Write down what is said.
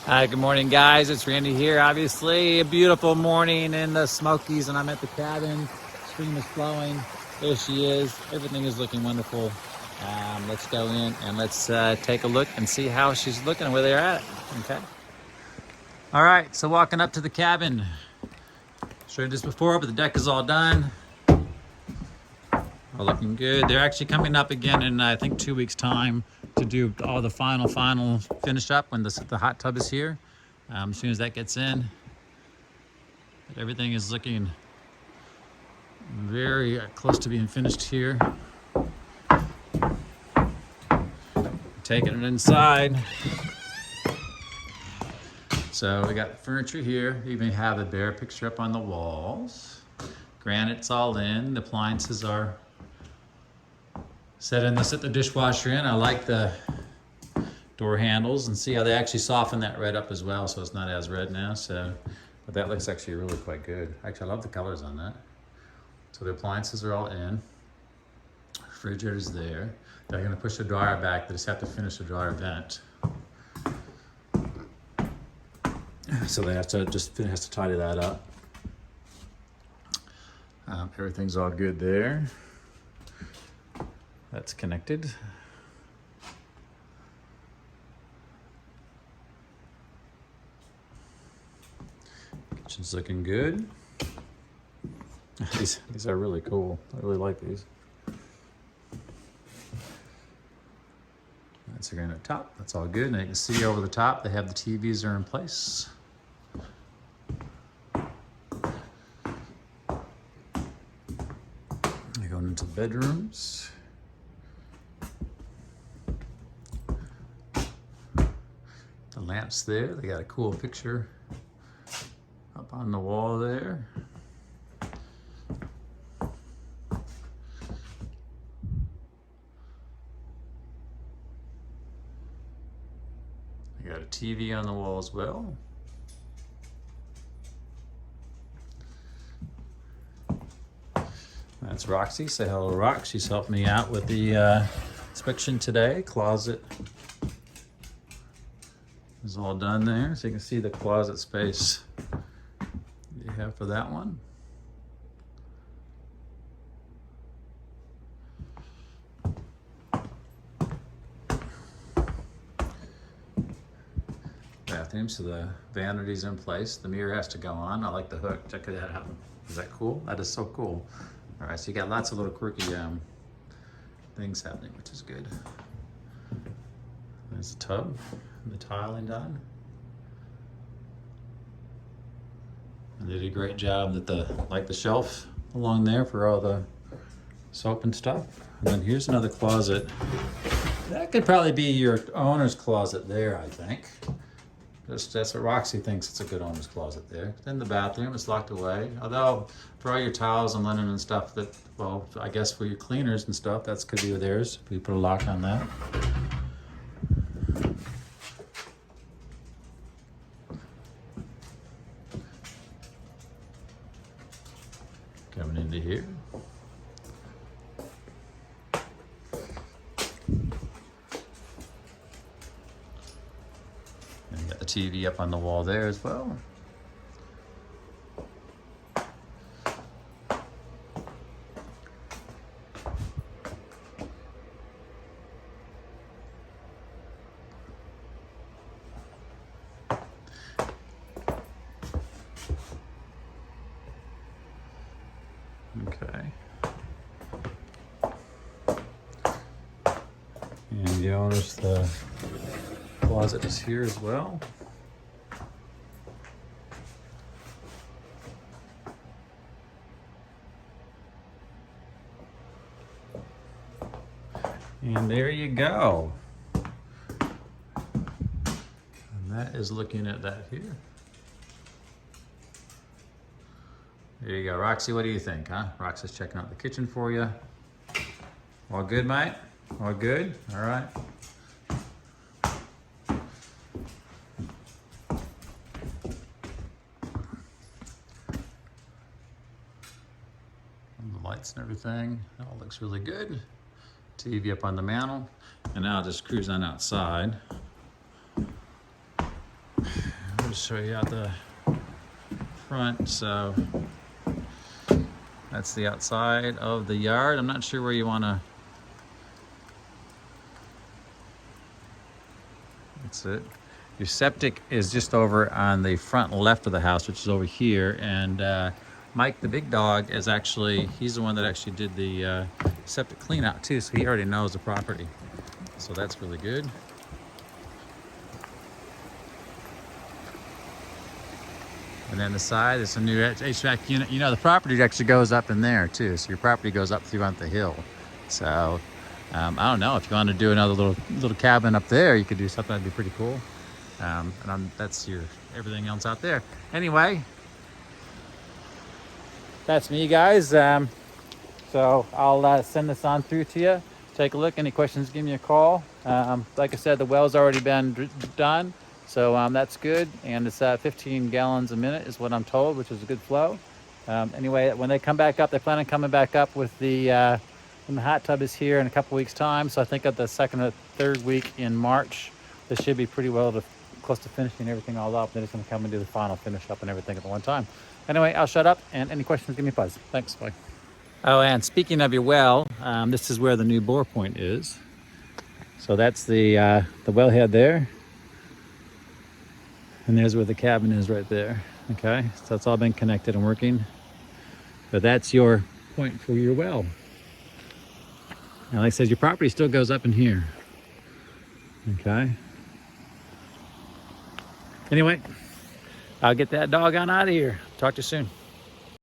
Hi, good morning, guys. It's Randy here. Obviously, a beautiful morning in the Smokies, and I'm at the cabin. Stream is flowing. There she is. Everything is looking wonderful. Let's go in and let's take a look and see how she's looking and where they're at. Okay. All right. So walking up to the cabin. Showed this before, but the deck is all done. All looking good. They're actually coming up again in I think 2 weeks' time to do all the final finish up when the hot tub is here. As soon as that gets in, but everything is looking very close to being finished here. Taking it inside. So we got furniture here. We even have a bear picture up on the walls. Granite's all in. The appliances are set in. They set the dishwasher in. I like the door handles, and see how they actually soften that red up as well, so it's not as red now. So, but that looks actually really quite good. Actually, I love the colors on that. So the appliances are all in. Refrigerator's there. They're going to push the dryer back. They just have to finish the dryer vent. So they have to tidy that up. Everything's all good there. That's connected. Kitchen's looking good. These are really cool. I really like these. That's a granite top. That's all good. And you can see over the top, they have the TVs are in place. They're going into the bedrooms. The lamps there. They got a cool picture up on the wall there. I got a TV on the wall as well. That's Roxy. Say hello, Rox. She's helped me out with the inspection today. Closet is all done there, so you can see the closet space you have for that one. Bathroom, so the vanity's in place. The mirror has to go on. I like the hook. Check that out. Is that cool? That is so cool. All right, so you got lots of little quirky things happening, which is good. There's the tub, the tiling done. And they did a great job that the shelf along there for all the soap and stuff. And then here's another closet. That could probably be your owner's closet there, I think. That's what Roxy thinks. It's a good owner's closet there. Then the bathroom is locked away. Although for all your towels and linen and stuff that, well, I guess for your cleaners and stuff, that's could be theirs. If you put a lock on that. Coming into here. And you got the TV up on the wall there as well. Okay. And the owner's the closet is here as well. And there you go. And that is looking at that here. There you go. Roxy, what do you think, huh? Roxy's checking out the kitchen for you. All good, mate? All good? All right. And the lights and everything. It all looks really good. TV up on the mantle. And now I'll just cruise on outside. to show you out the front. So that's the outside of the yard. I'm not sure where you want to. That's it. Your septic is just over on the front left of the house, which is over here. And Mike, the big dog, is actually, he's the one that actually did the septic clean out too. So he already knows the property. So that's really good. And then the side is a new HVAC unit. You know, the property actually goes up in there too. So your property goes up throughout the hill. So I don't know, if you want to do another little cabin up there, you could do something that'd be pretty cool. That's your everything else out there. Anyway, that's me, guys. So I'll send this on through to you. Take a look. Any questions, give me a call. Like I said, the well's already been done. So that's good. And it's 15 gallons a minute is what I'm told, which is a good flow. Anyway, when they come back up, they plan on coming back up with the when the hot tub is here in a couple weeks time. So I think at the second or third week in March, they should be pretty close to finishing everything all up. They're just gonna come and do the final finish up and everything at the one time. Anyway, I'll shut up, and any questions, give me a buzz. Thanks, bye. Oh, and speaking of your well, this is where the new bore point is. So that's the wellhead there. And there's where the cabin is right there. Okay, so it's all been connected and working. But that's your point for your well. Now, like I said, your property still goes up in here. Okay. Anyway, I'll get that dog on out of here. Talk to you soon.